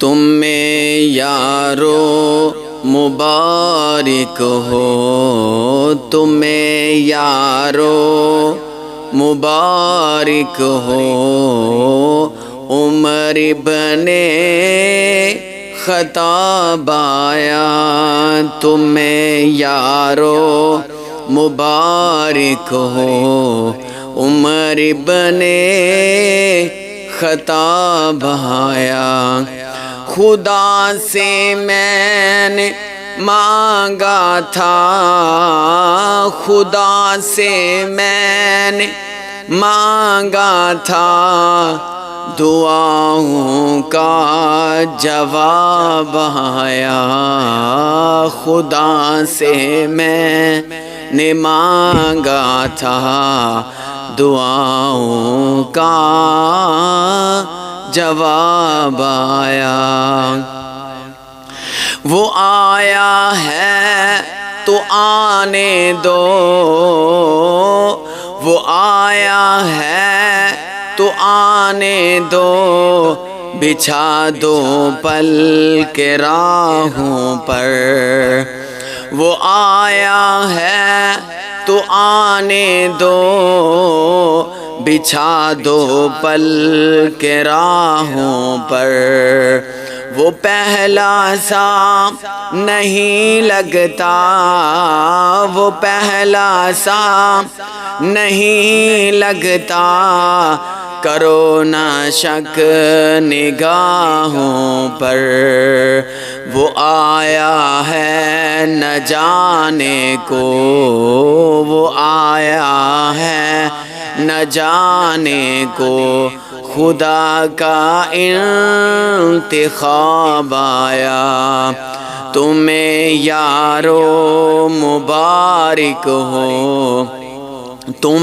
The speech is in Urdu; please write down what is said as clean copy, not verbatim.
تم میں یارو مبارک ہو، تم میں یارو مبارک ہو، عمر ابن خطاب آیا تم میں یارو مبارک ہو، عمر ابن خطاب آیا۔ خدا سے میں نے مانگا تھا، خدا سے میں نے مانگا تھا، دعاؤں کا جواب آیا۔ خدا سے میں نے مانگا تھا، دعاؤں کا جواب آیا۔ وہ آیا ہے تو آنے دو، وہ آیا ہے تو آنے دو، بچھا دو پل کے راہوں پر۔ وہ آیا ہے تو آنے دو، بچھا دو پل کے راہوں پر۔ وہ پہلا سا نہیں لگتا، وہ پہلا سا نہیں لگتا، کرو نہ شک نگاہوں پر۔ وہ آیا ہے نہ جانے کو، وہ آیا ہے نہ جانے کو، خدا کا انتخاب آیا۔ تمہیں یارو مبارک ہو، تم